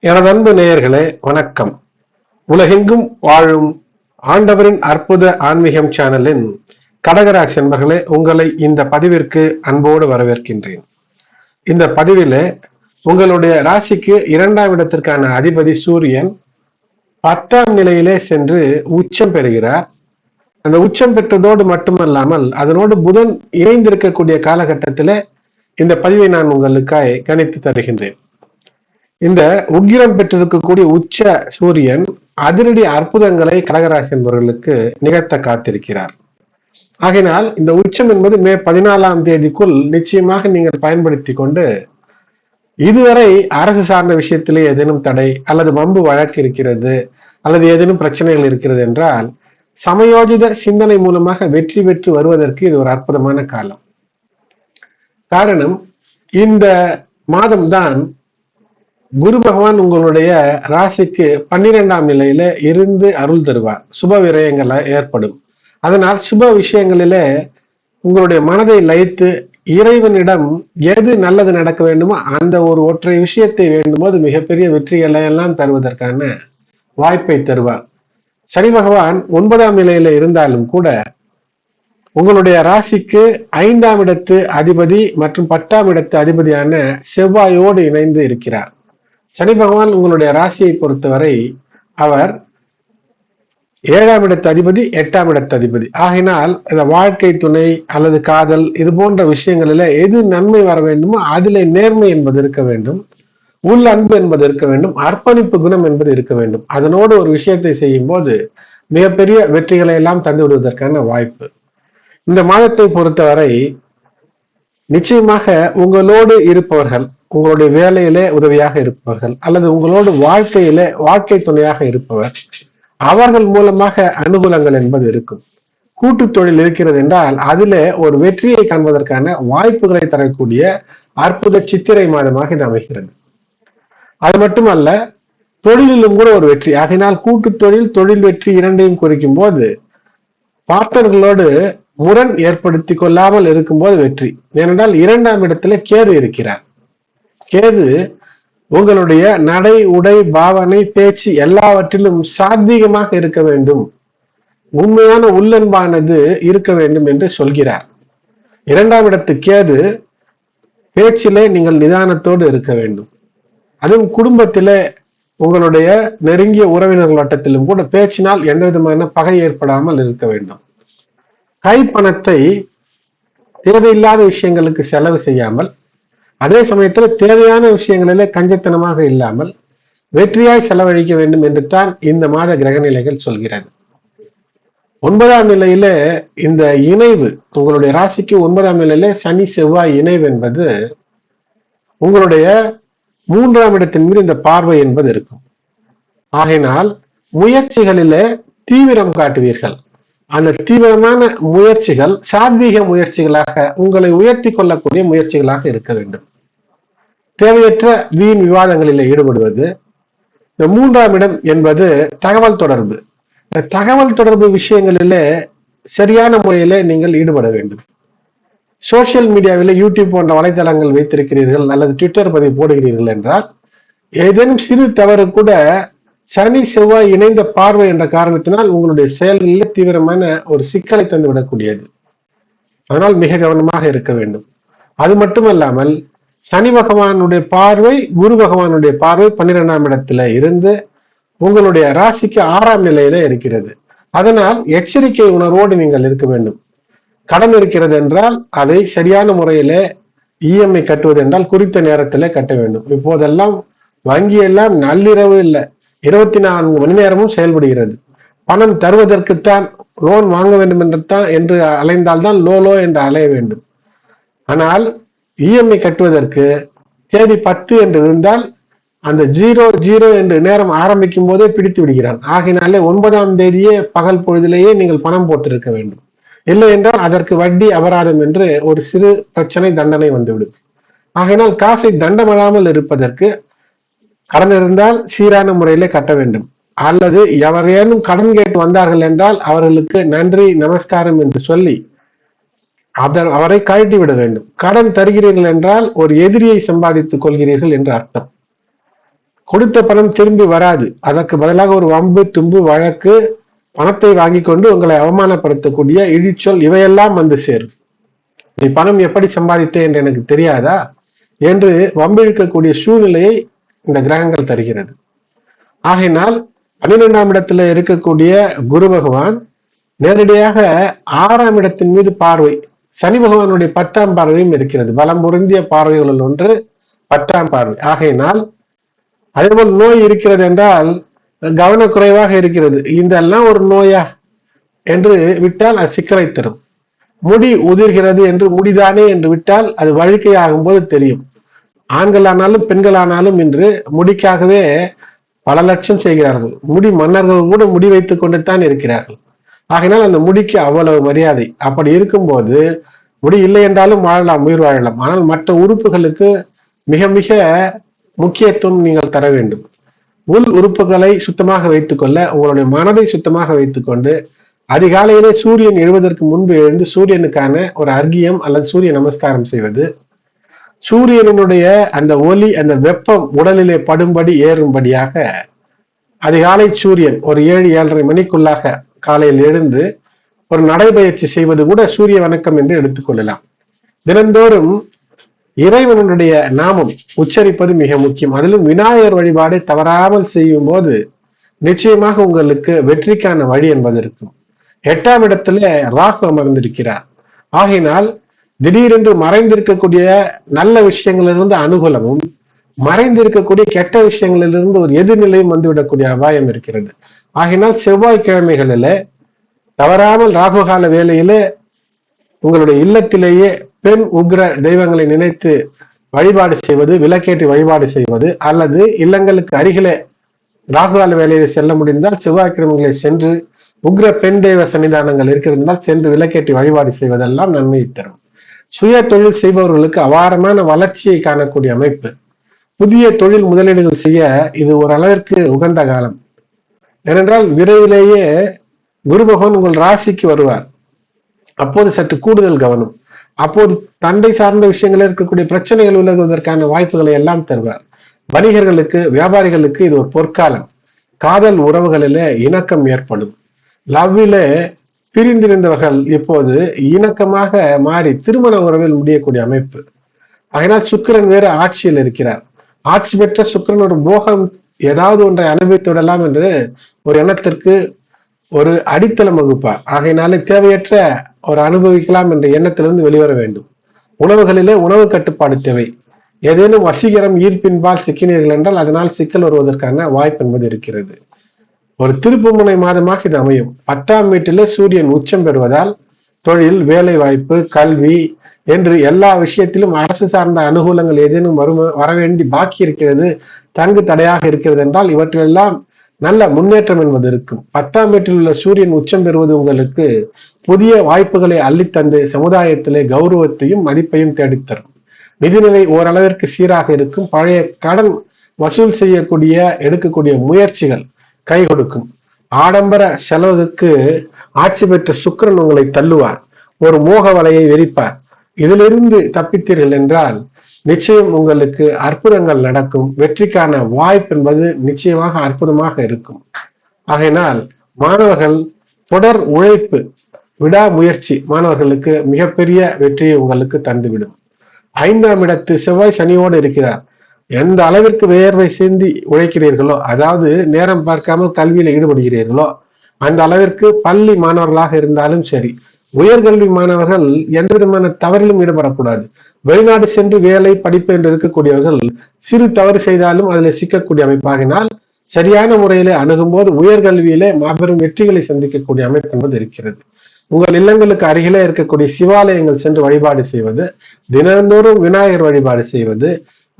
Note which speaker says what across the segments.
Speaker 1: எனது அன்பு நேயர்களே வணக்கம். உலகெங்கும் வாழும் ஆண்டவரின் அற்புத ஆன்மீகம் சேனலின் கடகராசி என்பர்களே, உங்களை இந்த பதிவிற்கு அன்போடு வரவேற்கின்றேன். இந்த பதிவிலே உங்களுடைய ராசிக்கு 2ஆம் இடத்திற்கான அதிபதி சூரியன் 10ஆம் நிலையிலே சென்று உச்சம் பெறுகிறார். அந்த உச்சம் பெற்றதோடு மட்டுமல்லாமல் அதனோடு புதன் இணைந்திருக்கக்கூடிய காலகட்டத்திலே இந்த பதிவை நான் உங்களுக்காக கணித்து தருகின்றேன். இந்த உக்கிரம் பெற்றிருக்கக்கூடிய உச்ச சூரியன் அதிரடி அற்புதங்களை கடகராசி என்பவர்களுக்கு நிகழ்த்த காத்திருக்கிறார். ஆகையினால் இந்த உச்சம் என்பது மே 14ஆம் தேதிக்குள் நிச்சயமாக நீங்கள் பயன்படுத்தி கொண்டு, இதுவரை அரசு சார்ந்த விஷயத்திலே ஏதேனும் தடை அல்லது வம்பு வழக்கு இருக்கிறது அல்லது ஏதேனும் பிரச்சனைகள் இருக்கிறது என்றால் சமயோஜித சிந்தனை மூலமாக வெற்றி பெற்று வருவதற்கு இது ஒரு அற்புதமான காலம். காரணம், இந்த மாதம்தான் குரு பகவான் உங்களுடைய ராசிக்கு 12ஆம் நிலையில இருந்து அருள் தருவார். சுப விரயங்கள் ஏற்படும். அதனால் சுப விஷயங்களிலே உங்களுடைய மனதை லயித்து இறைவனிடம் எது நல்லது நடக்க வேண்டுமோ அந்த ஒரு ஒற்றை விஷயத்தை வேண்டுமோ அது மிகப்பெரிய வெற்றிகளை எல்லாம் தருவதற்கான வாய்ப்பை தருவார். சனி பகவான் 9ஆம் நிலையில இருந்தாலும் கூட உங்களுடைய ராசிக்கு 5ஆம் இடத்து அதிபதி மற்றும் 10ஆம் இடத்து அதிபதியான செவ்வாயோடு இணைந்து இருக்கிறார். சனி பகவான் உங்களுடைய ராசியை பொறுத்தவரை அவர் 7ஆம் இடத்து அதிபதி 8ஆம் இடத்து அதிபதி. ஆகினால் இந்த வாழ்க்கை துணை அல்லது காதல் இது போன்ற விஷயங்களில எது நன்மை வர வேண்டுமோ அதிலே நேர்மை என்பது இருக்க வேண்டும், உள் அன்பு என்பது இருக்க வேண்டும், அர்ப்பணிப்பு குணம் என்பது இருக்க வேண்டும். அதனோடு ஒரு விஷயத்தை செய்யும் போது மிகப்பெரிய வெற்றிகளை எல்லாம் தந்து விடுவதற்கான வாய்ப்பு. இந்த மாதத்தை பொறுத்தவரை நிச்சயமாக உங்களோடு இருப்பவர்கள், உங்களுடைய வேலையிலே உதவியாக இருப்பவர்கள் அல்லது உங்களோடு வாழ்க்கை துணையாக இருப்பவர், அவர்கள் மூலமாக அனுகூலங்கள் என்பது இருக்கும். கூட்டு தொழில் இருக்கிறது என்றால் அதிலே ஒரு வெற்றியை காண்பதற்கான வாய்ப்புகளை தரக்கூடிய அற்புத சித்திரை மாதமாக இது அமைகிறது. அது மட்டுமல்ல, தொழிலிலும் கூட ஒரு வெற்றி. ஆகினால் கூட்டு தொழில் வெற்றி இரண்டையும் குறிக்கும் போது பார்ட்னர்களோடு முரண் ஏற்படுத்தி கொள்ளாமல் இருக்கும்போது வெற்றி. ஏனென்றால் 2ஆம் இடத்துல கேது இருக்கிறார். கேது உங்களுடைய நடை உடை பாவனை பேச்சு எல்லாவற்றிலும் சாத்வீகமாக இருக்க வேண்டும், உண்மையான உள்ளன்பானது இருக்க வேண்டும் என்று சொல்கிறார். 2ஆம் இடத்து கேது பேச்சிலே நீங்கள் நிதானத்தோடு இருக்க வேண்டும். அதுவும் குடும்பத்திலே உங்களுடைய நெருங்கிய உறவினர்கள் வட்டத்திலும் கூட பேச்சினால் எந்த விதமான பகை ஏற்படாமல் இருக்க வேண்டும். கைப்பணத்தை தேவையில்லாத விஷயங்களுக்கு செலவு செய்யாமல், அதே சமயத்தில் தேவையான விஷயங்களிலே கஞ்சத்தனமாக இல்லாமல் வெற்றியாய் செலவழிக்க வேண்டும் என்று தான் இந்த மாத கிரக நிலைகள் சொல்கிறது. 9ஆம் நிலையில இந்த இணைவு, உங்களுடைய ராசிக்கு 9ஆம் நிலையில சனி செவ்வாய் இணைவு என்பது உங்களுடைய 3ஆம் இடத்தின் மீது இந்த பார்வை என்பது இருக்கும். ஆகையினால் முயற்சிகளிலே தீவிரம் காட்டுவீர்கள். அந்த தீவிரமான முயற்சிகள் சாத்வீக முயற்சிகளாக உங்களை உயர்த்தி கொள்ளக்கூடிய முயற்சிகளாக இருக்க வேண்டும். தேவையற்ற வீண் விவாதங்களில் ஈடுபடுவது. இந்த 3ஆம் இடம் என்பது தகவல் தொடர்பு. இந்த தகவல் தொடர்பு விஷயங்களிலே சரியான முறையிலே நீங்கள் ஈடுபட வேண்டும். சோசியல் மீடியாவில யூடியூப் போன்ற வலைதளங்கள் வைத்திருக்கிறீர்கள் அல்லது ட்விட்டர் பதிவு போடுகிறீர்கள் என்றால் ஏதேனும் சிறு தவறு கூட சனி செவ்வாய் இணைந்த பார்வை என்ற காரணத்தினால் உங்களுடைய செயல்களில் தீவிரமான ஒரு சிக்கலை தந்து விடக்கூடியது. அதனால் மிக கவனமாக இருக்க வேண்டும். அது மட்டுமல்லாமல் சனி பகவானுடைய பார்வை குரு பகவானுடைய பார்வை 12ஆம் இடத்துல இருந்து உங்களுடைய ராசிக்கு 6ஆம் நிலையில இருக்கிறது. அதனால் எச்சரிக்கை உணர்வோடு நீங்கள் இருக்க வேண்டும். கடன் இருக்கிறது என்றால் அதை சரியான முறையில இஎம்ஐ கட்டுவது என்றால் குறித்த நேரத்திலே கட்ட வேண்டும். இப்போதெல்லாம் வங்கி எல்லாம் நள்ளிரவு இல்லை, 24 மணி நேரமும் செயல்படுகிறது. பணம் தருவதற்குத்தான் லோன் வாங்க வேண்டும் என்று அலைந்தால்தான் லோ என்று அலைய வேண்டும். ஆனால் இஎம்ஐ கட்டுவதற்கு தேதி 10 என்று இருந்தால் அந்த 0 என்று நேரம் ஆரம்பிக்கும் போதே பிடித்து விடுகிறான். ஆகினாலே 9ஆம் தேதியே பகல் பொழுதிலேயே நீங்கள் பணம் போட்டிருக்க வேண்டும். இல்லை என்றால் அதற்கு வட்டி அபராதம் என்று ஒரு சிறு பிரச்சனை தண்டனை வந்துவிடும். ஆகினால் காசை தண்டமிடாமல் இருப்பதற்கு கடன் இருந்தால் சீரான முறையிலே கட்ட வேண்டும். அல்லது எவரேனும் கடன் கேட்டு வந்தார்கள் என்றால் அவர்களுக்கு நன்றி நமஸ்காரம் என்று சொல்லி அவரை கழட்டி விட வேண்டும். கடன் தருகிறீர்கள் என்றால் ஒரு எதிரியை சம்பாதித்துக் கொள்கிறீர்கள் என்று அர்த்தம். கொடுத்த பணம் திரும்பி வராது. அதற்கு பதிலாக ஒரு வம்பு தும்பு வழக்கு, பணத்தை வாங்கி கொண்டு உங்களை அவமானப்படுத்தக்கூடிய இழிச்சொல் இவையெல்லாம் வந்து சேரும். நீ பணம் எப்படி சம்பாதித்தே என்று எனக்கு தெரியாதா என்று வம்பிழுக்கக்கூடிய சூழ்நிலையை இந்த கிரகங்கள் தருகிறது. ஆகையினால் 12ஆம் இடத்துல இருக்கக்கூடிய குரு பகவான் நேரடியாக 6ஆம் இடத்தின் மீது பார்வை, சனி பகவானுடைய 10ஆம் பார்வையும் இருக்கிறது. பலம் பொருந்திய பார்வைகளில் ஒன்று 10ஆம் பார்வை. ஆகையினால் அதேபோல் நோய் இருக்கிறது என்றால் கவனக்குறைவாக இருக்கிறது, இதெல்லாம் ஒரு நோயா என்று விட்டால் அது சிக்கலை தரும். முடி உதிர்கிறது என்று முடிதானே என்று விட்டால் அது வழுக்கை ஆகும் போது தெரியும். ஆண்களானாலும் பெண்களானாலும் இன்று முடிக்காகவே பல லட்சம் செய்கிறார்கள். முடி மன்னர்கள் கூட முடி வைத்துக் கொண்டு தான் இருக்கிறார்கள். ஆகினால் அந்த முடிக்கு அவ்வளவு மரியாதை. அப்படி இருக்கும்போது முடி இல்லை என்றாலும் வாழலாம், உயிர் வாழலாம். ஆனால் மற்ற உறுப்புகளுக்கு மிக மிக முக்கியத்துவம் நீங்கள் தர வேண்டும். உள் உறுப்புகளை சுத்தமாக வைத்துக்கொள்ள, உங்களுடைய மனதை சுத்தமாக வைத்துக்கொண்டு அதிகாலையிலே சூரியன் எழுவதற்கு முன்பு எழுந்து சூரியனுக்கான ஒரு அர்க்கியம் அல்லது சூரிய நமஸ்காரம் செய்வது, சூரியனுடைய அந்த ஒளி அந்த வெப்பம் உடலிலே படும்படி ஏறும்படியாக அதிகாலை சூரியன் ஒரு 7-7:30 மணிக்குள்ளாக காலையில் எழுந்து ஒரு நடைபயிற்சி செய்வது கூட சூரிய வணக்கம் என்று எடுத்துக்கொள்ளலாம். தினந்தோறும் இறைவனுடைய நாமம் உச்சரிப்பது மிக முக்கியம். அதிலும் விநாயகர் வழிபாடை தவறாமல் செய்யும் போது நிச்சயமாக உங்களுக்கு வெற்றிக்கான வழி என்பது இருக்கும். 8ஆம் இடத்துல ராகு அமர்ந்திருக்கிறார். ஆகையினால் திடீரென்று மறைந்திருக்கக்கூடிய நல்ல விஷயங்களிலிருந்து அனுகூலமும், மறைந்திருக்கக்கூடிய கெட்ட விஷயங்களிலிருந்து ஒரு எதிர்நிலையும் வந்துவிடக்கூடிய அபாயம் இருக்கிறது. ஆகையினால் செவ்வாய்க்கிழமைகளில தவறாமல் ராகுகால வேளையிலே உங்களுடைய இல்லத்திலேயே பெண் உக்ர தெய்வங்களை நினைத்து வழிபாடு செய்வது, விளக்கேற்றி வழிபாடு செய்வது, அல்லது இல்லங்களுக்கு அருகிலே ராகுகால வேலையை செல்ல முடிந்தால் செவ்வாய்க்கிழமைகளை சென்று உக்ர பெண் தெய்வ சன்னிதானங்கள் இருக்கிறதால் சென்று விளக்கேற்றி வழிபாடு செய்வதெல்லாம் நன்மையை தரும். சுய தொழில் செய்பவர்களுக்கு அபாரமான வளர்ச்சியை காணக்கூடிய அமைப்பு. புதிய தொழில் முதலீடுகள் செய்ய இது ஓரளவிற்கு உகந்த காலம். ஏனென்றால் விரைவிலேயே குரு பகவான் உங்கள் ராசிக்கு வருவார். அப்போது சற்று கூடுதல் கவனம். அப்போது தந்தை சார்ந்த விஷயங்களில் இருக்கக்கூடிய பிரச்சனைகள் விலகுவதற்கான வாய்ப்புகளை எல்லாம் தருவார். வணிகர்களுக்கு, வியாபாரிகளுக்கு இது ஒரு பொற்காலம். காதல் உறவுகளிலே இணக்கம் ஏற்படும். லவ்விலே பிரிந்திருந்தவர்கள் இப்போது இணக்கமாக மாறி திருமண உறவில் முடியக்கூடிய அமைப்பு. அதனால் சுக்கிரன் வேறு ஆட்சியில் இருக்கிறார். ஆட்சி பெற்ற சுக்கிரன் ஒரு போகம் ஏதாவது ஒன்றை அனுபவித்து விடலாம் என்று ஒரு எண்ணத்திற்கு ஒரு அடித்தளம் வகுப்பார். ஆகையினாலே தேவையற்ற ஒரு அனுபவிக்கலாம் என்ற எண்ணத்திலிருந்து வெளிவர வேண்டும். உணவுகளிலே உணவு கட்டுப்பாடு தேவை. ஏதேனும் வசீகரம் ஈர்ப்பின்பால் சிக்கினீர்கள் என்றால் அதனால் சிக்கல் வருவதற்கான வாய்ப்பு என்பது இருக்கிறது. ஒரு திருப்புமுனை மாதமாக இது அமையும். 10ஆம் வீட்டிலே சூரியன் உச்சம் பெறுவதால் தொழில், வேலை வாய்ப்பு, கல்வி என்று எல்லா விஷயத்திலும் அரசு சார்ந்த அனுகூலங்கள் ஏதேனும் வர வேண்டி பாக்கி இருக்கிறது, தங்கு தடையாக இருக்கிறது என்றால் இவற்றெல்லாம் நல்ல முன்னேற்றம் என்பது இருக்கும். 10ஆம் வீட்டில் உள்ள சூரியன் உச்சம் பெறுவது உங்களுக்கு புதிய வாய்ப்புகளை அள்ளித்தந்து சமுதாயத்திலே கௌரவத்தையும் மதிப்பையும் தேடித்தரும். நிதிநிலை ஓரளவிற்கு சீராக இருக்கும். பழைய கடன் வசூல் செய்யக்கூடிய எடுக்கக்கூடிய முயற்சிகள் கை கொடுக்கும். ஆடம்பர செலவுக்கு ஆட்சி பெற்ற சுக்கிரன் உங்களை தள்ளுவார். ஒரு மோக வலையை விரிப்பார். இதிலிருந்து தப்பித்தீர்கள் என்றால் நிச்சயம் உங்களுக்கு அற்புதங்கள் நடக்கும். வெற்றிக்கான வாய்ப்பு என்பது நிச்சயமாக அற்புதமாக இருக்கும். ஆகையினால் மாணவர்கள் தொடர் உழைப்பு, விடாமுயற்சி மாணவர்களுக்கு மிகப்பெரிய வெற்றியை உங்களுக்கு தந்துவிடும். 5ஆம் இடத்து செவ்வாய் சனியோடு இருக்கிறார். எந்த அளவிற்கு வியர்வை சிந்தி உழைக்கிறீர்களோ, அதாவது நேரம் பார்க்காமல் கல்வியில ஈடுபடுகிறீர்களோ, அந்த அளவிற்கு பள்ளி மாணவர்களாக இருந்தாலும் சரி, உயர்கல்வி மாணவர்கள் எந்த விதமான தவறிலும் ஈடுபடக்கூடாது. வெளிநாடு சென்று வேலை, படிப்பு என்று இருக்கக்கூடியவர்கள் சிறு தவறு செய்தாலும் அதில் சிக்கக்கூடிய அமைப்பாகினால் சரியான முறையிலே அணுகும் போது உயர்கல்வியிலே மாபெரும் வெற்றிகளை சந்திக்கக்கூடிய அமைப்பு என்பது இருக்கிறது. உங்கள் இல்லங்களுக்கு அருகிலே இருக்கக்கூடிய சிவாலயங்கள் சென்று வழிபாடு செய்வது, தினந்தோறும் விநாயகர் வழிபாடு செய்வது,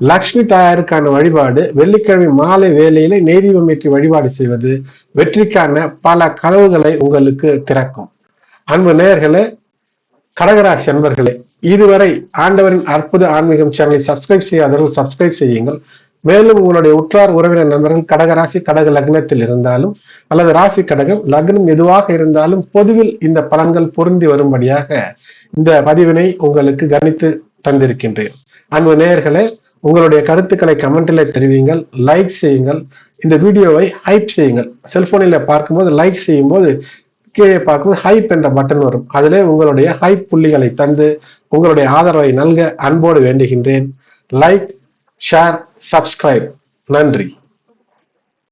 Speaker 1: லக்ஷ்மி தாயாருக்கான வழிபாடு, வெள்ளிக்கிழமை மாலை வேளையிலே நெய்தீபம் ஏற்றி வழிபாடு செய்வது வெற்றிக்கான பல கதவுகளை உங்களுக்கு திறக்கும். அன்பு நேயர்களே, கடகராசி அன்பர்களே, இதுவரை ஆண்டவரின் அற்புத ஆன்மீகம் சேனலை சப்ஸ்கிரைப் செய்யாதவர்கள் சப்ஸ்கிரைப் செய்யுங்கள். மேலும் உங்களுடைய உற்றார் உறவினர் நண்பர்கள் கடகராசி, கடக லக்னத்தில் இருந்தாலும் அல்லது ராசி கடகம், லக்னம் எதுவாக இருந்தாலும் பொதுவில் இந்த பலன்கள் பொருந்தி வரும்படியாக இந்த பதிவினை உங்களுக்கு கணித்து தந்திருக்கின்றேன். அன்பு நேயர்களே, உங்களுடைய கருத்துக்களை கமெண்ட்ல தெரிவிங்கள், லைக் செய்யுங்கள், இந்த வீடியோவை ஹைப் செய்யுங்கள். செல்போனில் பார்க்கும்போது லைக் செய்யும் போது கீழே பார்க்கும்போது ஹைப் என்ற பட்டன் வரும். அதிலே உங்களுடைய ஹைப் புள்ளிகளை தந்து உங்களுடைய ஆதரவை நல்க அன்போடு வேண்டுகின்றேன். Like, share, subscribe. நன்றி.